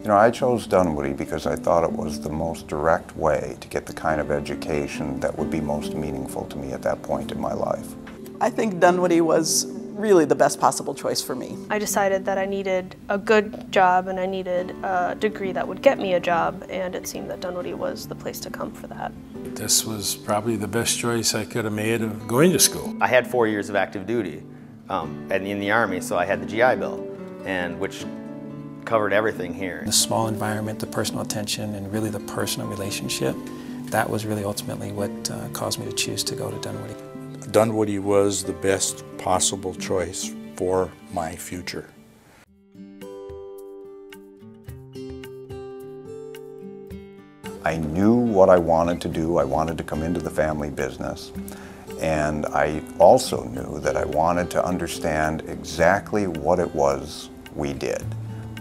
You know, I chose Dunwoody because I thought it was the most direct way to get the kind of education that would be most meaningful to me at that point in my life. I think Dunwoody was really the best possible choice for me. I decided that I needed a good job and I needed a degree that would get me a job, and it seemed that Dunwoody was the place to come for that. This was probably the best choice I could have made of going to school. I had 4 years of active duty in the Army, so I had the GI Bill, and which covered everything here. The small environment, the personal attention, and really the personal relationship, that was really ultimately what caused me to choose to go to Dunwoody. Dunwoody was the best possible choice for my future. I knew what I wanted to do. I wanted to come into the family business. And I also knew that I wanted to understand exactly what it was we did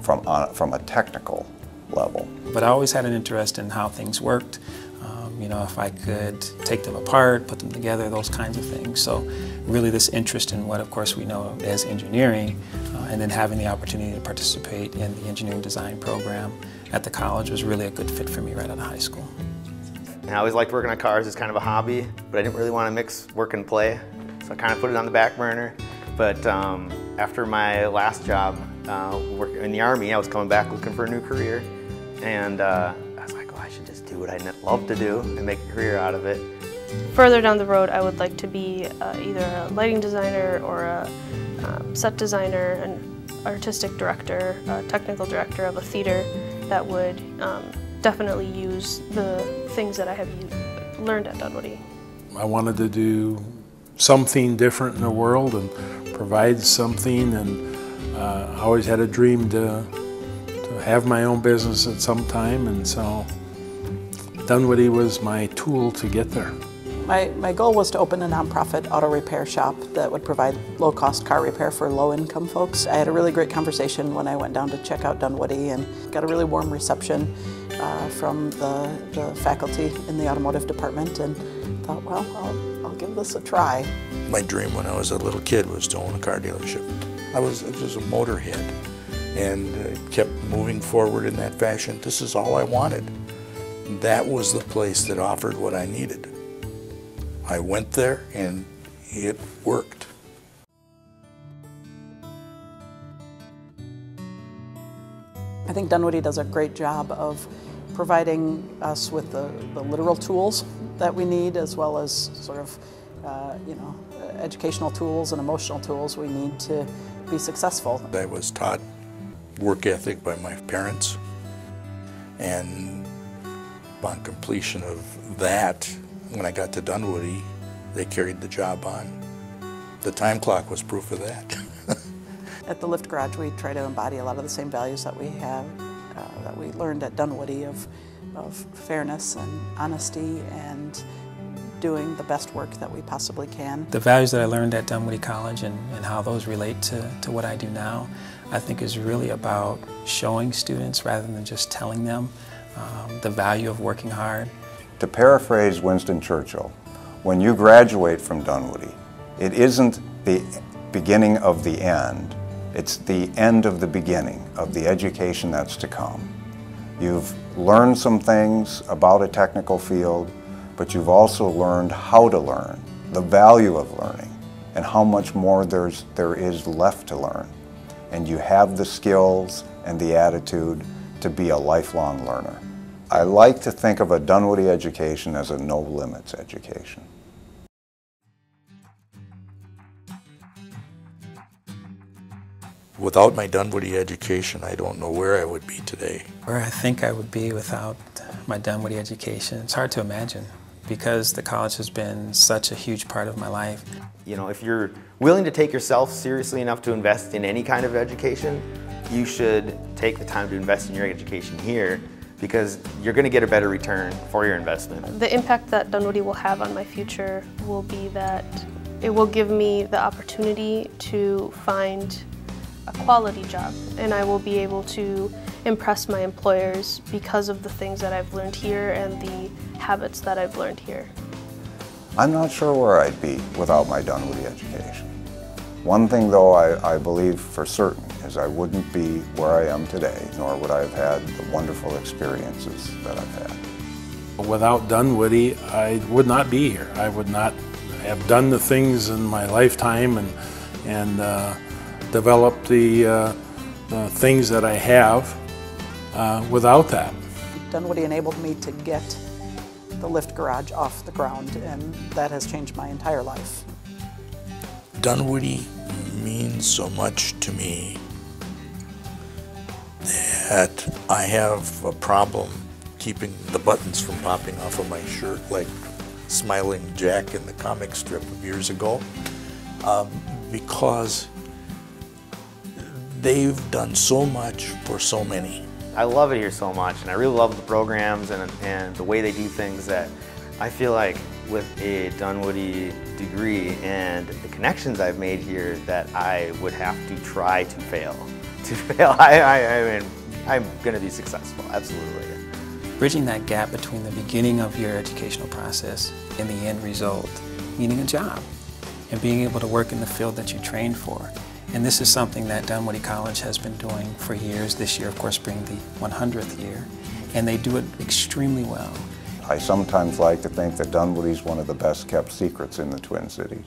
from a technical level. But I always had an interest in how things worked. You know, if I could take them apart, put them together, those kinds of things. So really this interest in what, of course, we know as engineering, and then having the opportunity to participate in the engineering design program at the college was really a good fit for me right out of high school. And I always liked working on cars as kind of a hobby, but I didn't really want to mix work and play, so I kind of put it on the back burner. But after my last job working in the Army, I was coming back looking for a new career, and I was like, oh, I should just do what I love to do and make a career out of it. Further down the road, I would like to be either a lighting designer or a set designer, an artistic director, a technical director of a theater that would definitely use the things that I have learned at Dunwoody. I wanted to do something different in the world and provide something, and I always had a dream to have my own business at some time, and so Dunwoody was my tool to get there. My goal was to open a nonprofit auto repair shop that would provide low-cost car repair for low-income folks. I had a really great conversation when I went down to check out Dunwoody and got a really warm reception from the faculty in the automotive department, and thought, well, I'll give this a try. My dream when I was a little kid was to own a car dealership. I was just a motorhead and kept moving forward in that fashion. This is all I wanted. That was the place that offered what I needed. I went there and it worked. I think Dunwoody does a great job of providing us with the literal tools that we need, as well as sort of educational tools and emotional tools we need to be successful. I was taught work ethic by my parents, and upon completion of that, when I got to Dunwoody, they carried the job on. The time clock was proof of that. At the Lift Garage, we try to embody a lot of the same values that we have, that we learned at Dunwoody of fairness and honesty and doing the best work that we possibly can. The values that I learned at Dunwoody College and how those relate to what I do now, I think is really about showing students rather than just telling them the value of working hard. To paraphrase Winston Churchill, when you graduate from Dunwoody, it isn't the beginning of the end, it's the end of the beginning of the education that's to come. You've learned some things about a technical field, but you've also learned how to learn, the value of learning, and how much more there is left to learn. And you have the skills and the attitude to be a lifelong learner. I like to think of a Dunwoody education as a no-limits education. Without my Dunwoody education, I don't know where I would be today. Where I think I would be without my Dunwoody education, it's hard to imagine, because the college has been such a huge part of my life. You know, if you're willing to take yourself seriously enough to invest in any kind of education, you should take the time to invest in your education here, because you're going to get a better return for your investment. The impact that Dunwoody will have on my future will be that it will give me the opportunity to find a quality job, and I will be able to impress my employers because of the things that I've learned here and the habits that I've learned here. I'm not sure where I'd be without my Dunwoody education. One thing though I believe for certain is I wouldn't be where I am today, nor would I have had the wonderful experiences that I've had. Without Dunwoody, I would not be here. I would not have done the things in my lifetime and developed the things that I have without that. Dunwoody enabled me to get the lift garage off the ground, and that has changed my entire life. Dunwoody means so much to me that I have a problem keeping the buttons from popping off of my shirt like Smiling Jack in the comic strip of years ago, because they've done so much for so many. I love it here so much, and I really love the programs and the way they do things, that I feel like with a Dunwoody degree and the connections I've made here that I would have to try to fail. I mean, I'm going to be successful, absolutely. Bridging that gap between the beginning of your educational process and the end result, meaning a job, and being able to work in the field that you trained for. And this is something that Dunwoody College has been doing for years. This year, of course, being the 100th year, and they do it extremely well. I sometimes like to think that Dunwoody is one of the best kept secrets in the Twin Cities.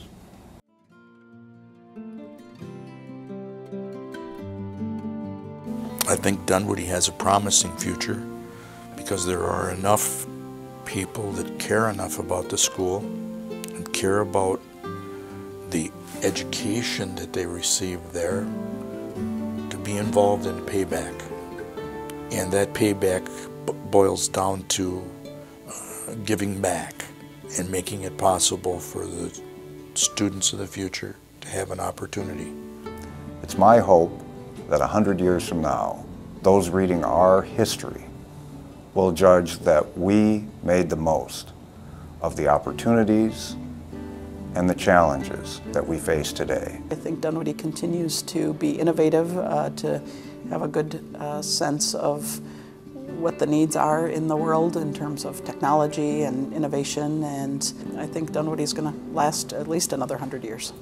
I think Dunwoody has a promising future because there are enough people that care enough about the school and care about the education that they receive there to be involved in payback. And that payback boils down to giving back and making it possible for the students of the future to have an opportunity. It's my hope that 100 years from now, those reading our history will judge that we made the most of the opportunities and the challenges that we face today. I think Dunwoody continues to be innovative, to have a good sense of what the needs are in the world in terms of technology and innovation, and I think Dunwoody is going to last at least another 100 years.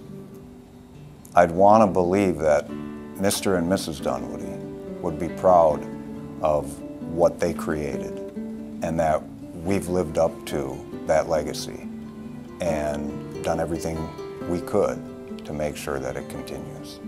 I'd want to believe that Mr. and Mrs. Dunwoody would be proud of what they created and that we've lived up to that legacy and done everything we could to make sure that it continues.